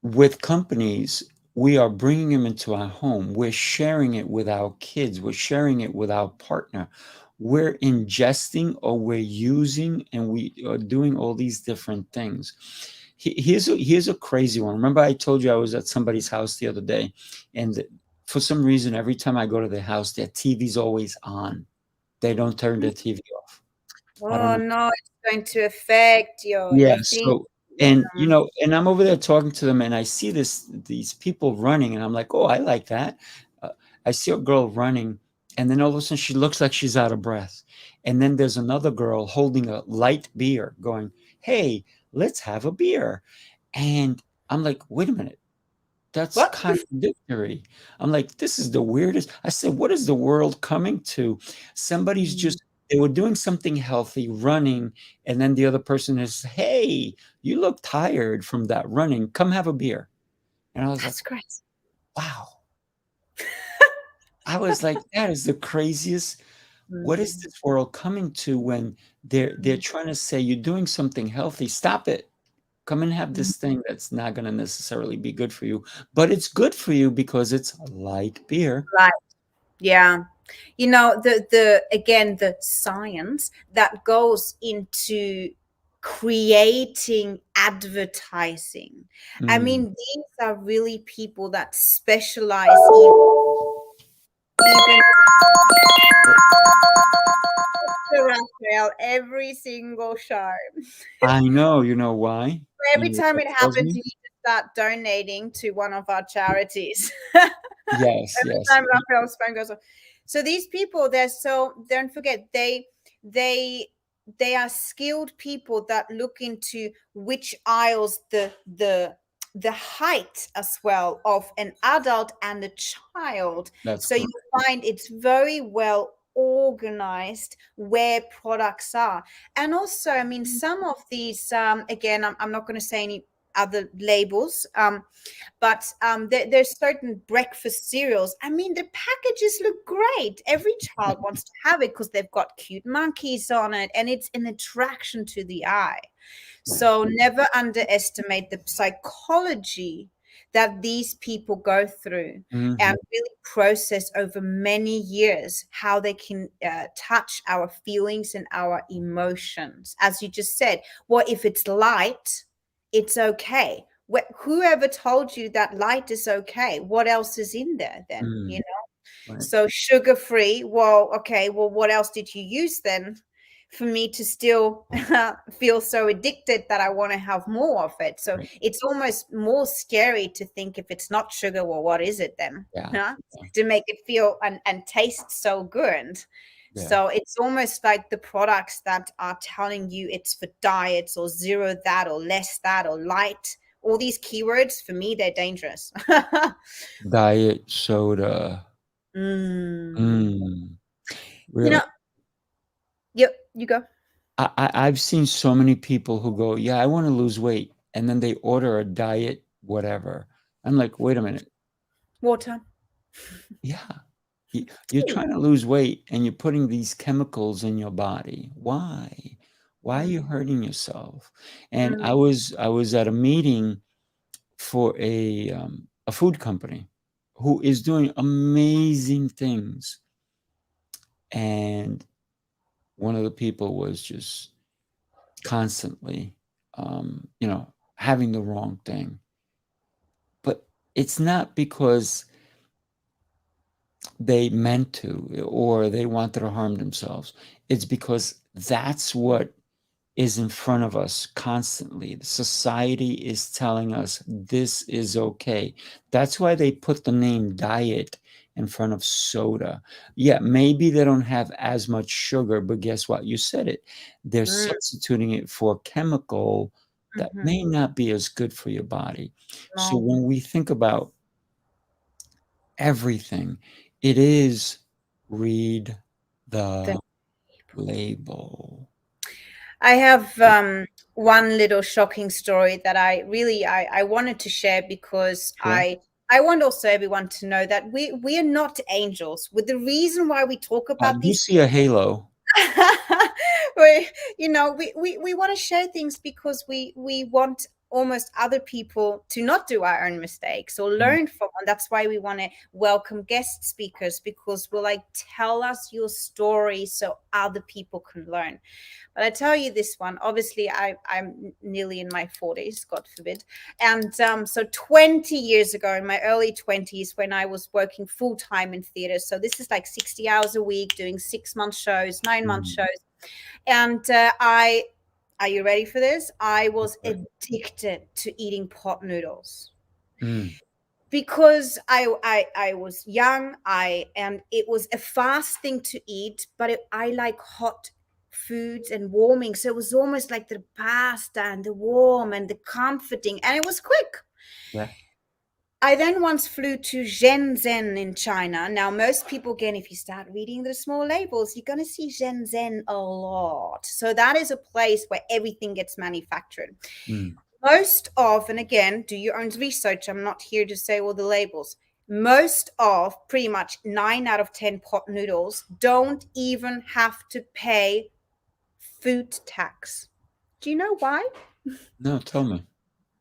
With companies, we are bringing them into our home. We're sharing it with our kids. We're sharing it with our partner. We're ingesting, or we're using, and we are doing all these different things. Here's a crazy one. Remember, I told you I was at somebody's house the other day, and for some reason, every time I go to their house, their TV's always on. They don't turn their TV off. I don't Oh know. no, it's going to affect your Yeah, thing. so, and I'm over there talking to them, and I see these people running, and I'm like, "Oh, I like that." Uh, I see a girl running, and then all of a sudden she looks like she's out of breath. And then there's another girl holding a light beer going, "Hey, let's have a beer." And I'm like, "Wait a minute. That's What? contradictory." I'm like, "This is the weirdest." I said, "What is the world coming to?" Somebody's Mm, just They were doing something healthy, running, and then the other person is, "Hey, you look tired from that running. Come have a beer." And I was like, that's crazy. "Wow." I was like, "That is the craziest. What is Mm, this world coming to when they're mm, trying to say you're doing something healthy? Stop it. Come and have mm. this thing that's not gonna necessarily be good for you, but it's good for you because it's light beer." Right. Yeah. The again, the science that goes into creating advertising. I Mm. mean, these are really people that specialize in even Raphael every single show. I know. You know why? Every You know time what it that tells happens, me? you need to start donating to one of our charities. Yes, Every yes. time Raphael's phone goes off. So these people, they're so, don't forget, they they are skilled people that look into which aisles the height as well of an adult and a child. That's So you correct. find it's very well organized where products are. And also, I mean, some of these, again, I'm not going to say any other labels, but there's certain breakfast cereals. I mean, the packages look great. Every child wants to have it because they've got cute monkeys on it, and it's an attraction to the eye. So never underestimate the psychology that these people go through Mhm. and really process over many years how they can touch our feelings and our emotions. As you just said, well, if it's light, it's okay. Whoever told you that light is okay? What else is in there then? Mm, right. So sugar free. Well, okay. Well, what else did you use then for me to still feel so addicted that I want to have more of it? So Right. it's almost more scary to think if it's not sugar, well, what is it then? Yeah. Huh? Yeah. To make it feel and taste so good. Yeah. So it's almost like the products that are telling you it's for diets or zero that or less that or light. All these keywords, for me, they're dangerous. Diet soda. Mm. Mm, You really? know, yep, you go. I've seen so many people who go, yeah, I want to lose weight, and then they order a diet whatever. I'm like, wait a minute. Water. Yeah, you're trying to lose weight, and you're putting these chemicals in your body. Why? Why are you Mm, hurting yourself? And mm, I was at a meeting for a food company who is doing amazing things, and one of the people was just constantly, having the wrong thing. But it's not because they meant to or they wanted to harm themselves. It's because that's what is in front of us constantly. The society is telling us this is okay. That's why they put the name diet in front of soda. Yeah, maybe they don't have as much sugar, but guess what? You said it. They're mm, substituting it for a chemical that mhm. may not be as good for your body. So No. when we think about everything, it is read The- the label. I have one little shocking story that I wanted to share because Sure. I want also everyone to know that we are not angels. With the reason why we talk about You these see a halo. we we want to share things because we want almost other people to not do our own mistakes or Mm, learn from, and that's why we want to welcome guest speakers, because we're like, tell us your story so other people can learn. But I tell you this one, obviously I'm nearly in my 40s, God forbid. And so 20 years ago, in my early 20s, when I was working full time in theater, so this is like 60 hours a week, doing 6-month shows, 9-month mm, shows. And are you ready for this? I was right. addicted to eating pot noodles Mm, because I was young. And it was a fast thing to eat, but I like hot foods and warming, so it was almost like the pasta and the warm and the comforting, and it was quick. yeah. I then once flew to Shenzhen in China. Now, most people, again, if you start reading the small labels, you're going to see Shenzhen a lot. So that is a place where everything gets manufactured. Mm, Most of, and again, do your own research. I'm not here to say all the labels. Most of, pretty much 9 out of 10 pot noodles don't even have to pay food tax. Do you know why? no, tell me.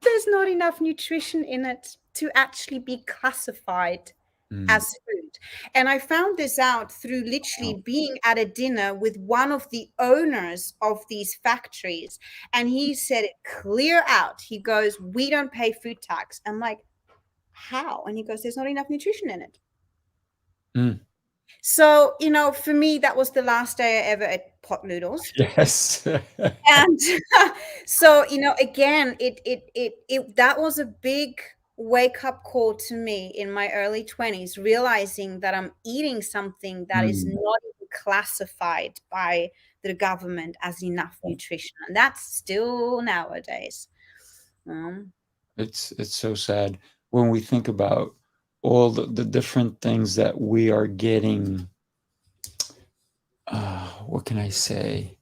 There's not enough nutrition in it to actually be classified Mm, as food. And I found this out through wow. literally being at a dinner with one of the owners of these factories. And he said it clear out. He goes, we don't pay food tax. I'm like, how? And he goes, there's not enough nutrition in it. Mm, So, for me, that was the last day I ever pot noodles. Yes. And so, again, it that was a big wake up call to me in my early 20s, realizing that I'm eating something that is Mm. not even classified by the government as enough nutrition, and that's still nowadays. It's so sad when we think about all the different things that we are getting. What can I say?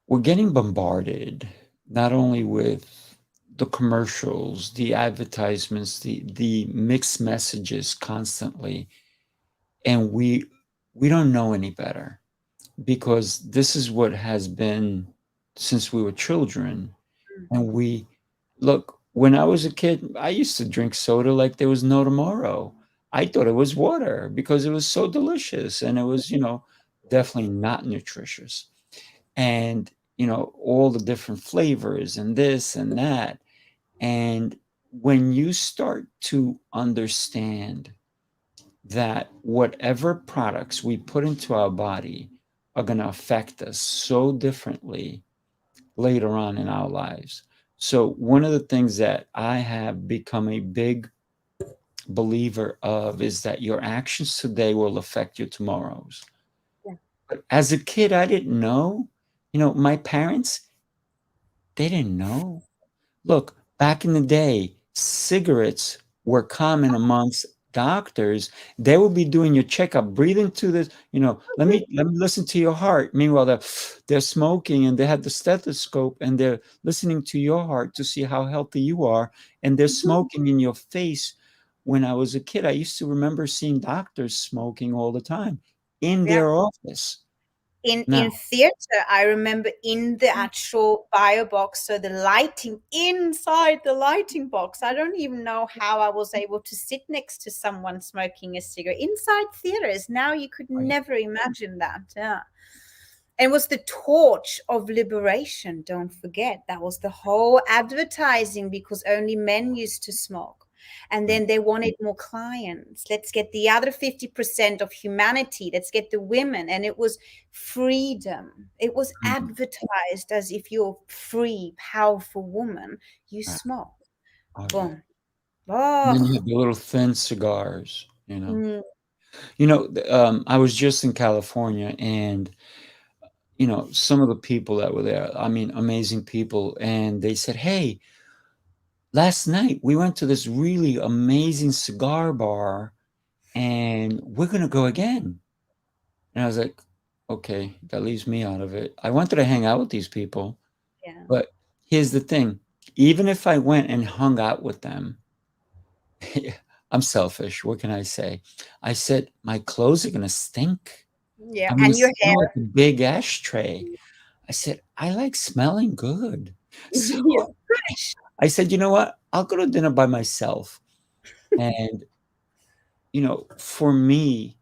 We're getting bombarded not only with the commercials, the advertisements, the mixed messages constantly, and we don't know any better because this is what has been since we were children. And we look, when I was a kid, I used to drink soda like there was no tomorrow. I thought it was water because it was so delicious and it was, definitely not nutritious. And, all the different flavors and this and that. And when you start to understand that whatever products we put into our body are going to affect us so differently later on in our lives. So, one of the things that I have become a big believer of is that your actions today will affect your tomorrows. Yeah. But as a kid, I didn't know. My parents, they didn't know. Look, back in the day, cigarettes were common amongst doctors. They would be doing your checkup, breathing to this, let me listen to your heart. Meanwhile, they're smoking and they have the stethoscope and they're listening to your heart to see how healthy you are. And they're smoking in your face. When I was a kid, I used to remember seeing doctors smoking all the time in Yeah. their office. In Now, theater, I remember in the actual bio box, so the lighting inside the lighting box, I don't even know how I was able to sit next to someone smoking a cigarette inside theaters. Now you could right, never imagine that. Yeah. And it was the torch of liberation, don't forget. That was the whole advertising, because only men used to smoke. And right. then they wanted more clients. Let's get the other 50% of humanity. Let's get the women. And it was freedom. It was Mhm. advertised as if you're free, powerful woman, you Right. smoke. Oh, yeah. Boom. And then Oh. you have the little thin cigars. Mm, I was just in California and, some of the people that were there, I mean, amazing people. And they said, hey, last night we went to this really amazing cigar bar and we're going to go again. And I was like, okay, that leaves me out of it. I wanted to hang out with these people. yeah. But here's the thing, even if I went and hung out with them, I'm selfish. What can I say? I said, my clothes are going to stink. Yeah. I'm going to And your smell like hair. a big ashtray. I said, I like smelling good. So Yeah. I said, you know what? I'll go to dinner by myself. And, for me,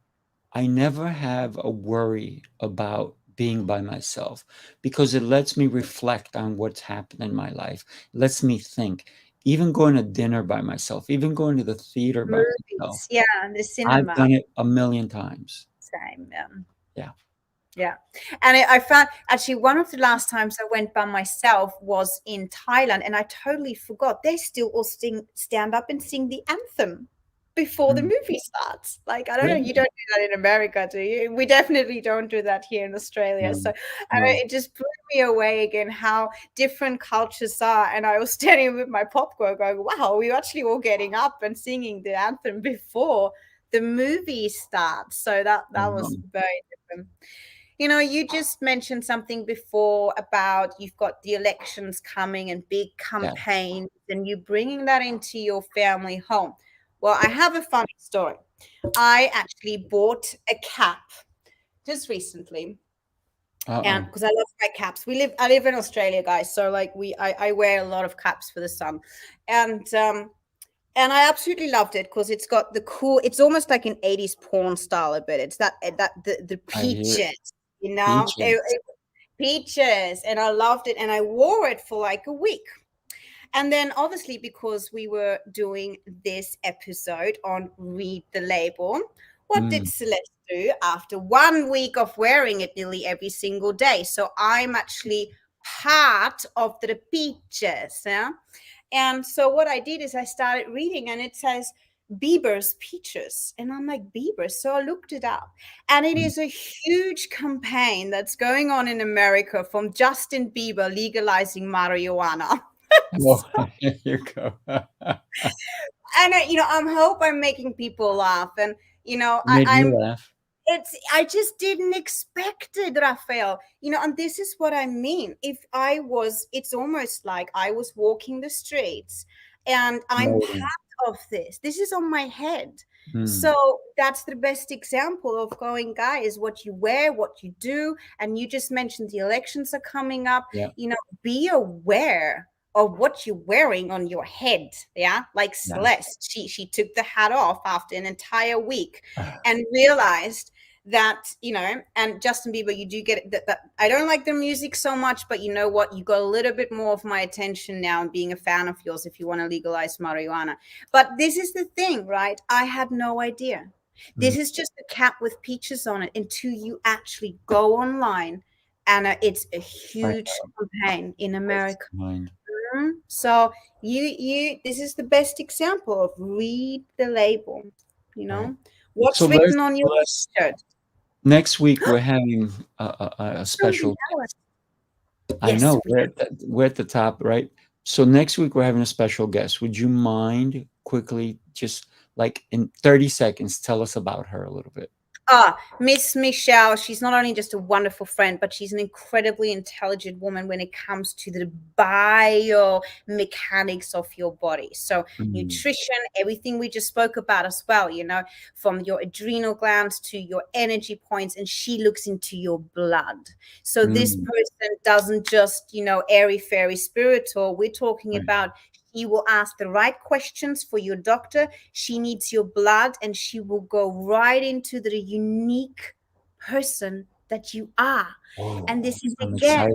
I never have a worry about being by myself because it lets me reflect on what's happened in my life. It lets me think. Even going to dinner by myself, even going to the theater by myself, Movies. Yeah. The I've cinema. done it a million times. Same. Yeah. Yeah. And I found actually one of the last times I went by myself was in Thailand, and I totally forgot they still all stand up and sing the anthem before the Mm. movie starts. Like, I don't know, you Really? don't do that in America, do you? We definitely don't do that here in Australia. No, So no. it just blew me away again how different cultures are. And I was standing with my popcorn going, wow, we're actually all getting up and singing the anthem before the movie starts. So that was Um, very different. You just mentioned something before about you've got the elections coming and big yeah. campaigns, and you bringing that into your family home. Well, I have a funny story. I actually bought a cap just recently, and Uh-oh. because I love my caps. I live in Australia, guys, so like I wear a lot of caps for the sun, and I absolutely loved it because it's got the cool. It's almost like an 80s porn style a bit. It's that the I hear peaches, peaches. peaches, and I loved it, and I wore it for like a week. And then obviously because we were doing this episode on read the label, What did Celeste do after 1 week of wearing it nearly every single day? So I'm actually part of the peaches. Yeah? And so what I did is I started reading, and it says Bieber's peaches. And I'm like, Bieber. So I looked it up. And it is a huge campaign that's going on in America from Justin Bieber legalizing marijuana. Oh, there you go. And I hope I'm making people laugh. And Made me laugh. I just didn't expect it, Raphael. And this is what I mean. It's almost like I was walking the streets, and I'm Noting. part of this. This is on my head. Mm. So that's the best example of going, guys, what you wear, what you do. And you just mentioned the elections are coming up. Yeah. Be aware of what you're wearing on your head. Yeah. Like Yeah. Celeste, she took the hat off after an entire week and realized that, and Justin Bieber, you do get that I don't like the music so much, but you know what? You got a little bit more of my attention now, and being a fan of yours if you want to legalize marijuana. But this is the thing, right? I had no idea. This is just a cap with peaches on it until you actually go online, and it's a huge campaign in America. So this is the best example of read the label, what's So written on your shirt. Next week we're having a special guest. I know we're at the top, right? So next week we're having a special guest. Would you mind quickly, just like in 30 seconds, tell us about her a little bit? Miss Michelle, she's not only just a wonderful friend, but she's an incredibly intelligent woman when it comes to the biomechanics of your body. So nutrition, everything we just spoke about as well, from your adrenal glands to your energy points, and she looks into your blood. So this person doesn't just, airy fairy spiritual. We're talking about he will ask the right questions for your doctor. She needs your blood, and she will go right into the unique person that you are. And this is again,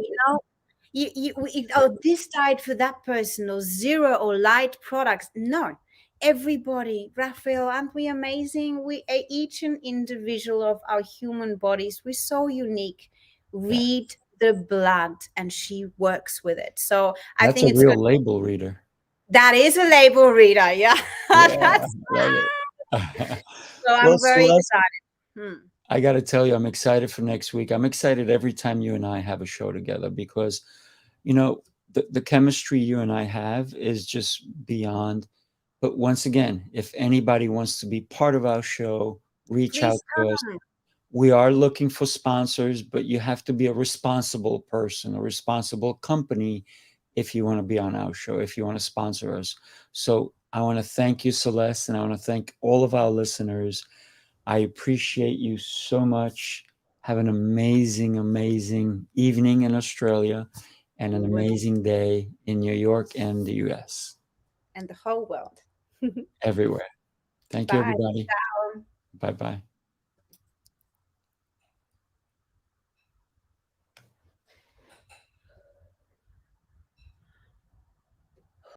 this diet for that person, or zero or light products. No, everybody, Raphael, aren't we amazing? We are each an individual of our human bodies. We're so unique. Read the blood, and she works with it. So I think it's a real label reader. That is a label reader, yeah. That's love it. So I'm very excited. I got to tell you, I'm excited for next week. I'm excited every time you and I have a show together because, the chemistry you and I have is just beyond. But once again, if anybody wants to be part of our show, reach out to us. We are looking for sponsors, but you have to be a responsible person, a responsible company if you want to be on our show, if you want to sponsor us. So I want to thank you, Celeste, and I want to thank all of our listeners. I appreciate you so much. Have an amazing, amazing evening in Australia and an amazing day in New York and the US. And the whole world. Everywhere. Thank you, everybody. Bye-bye.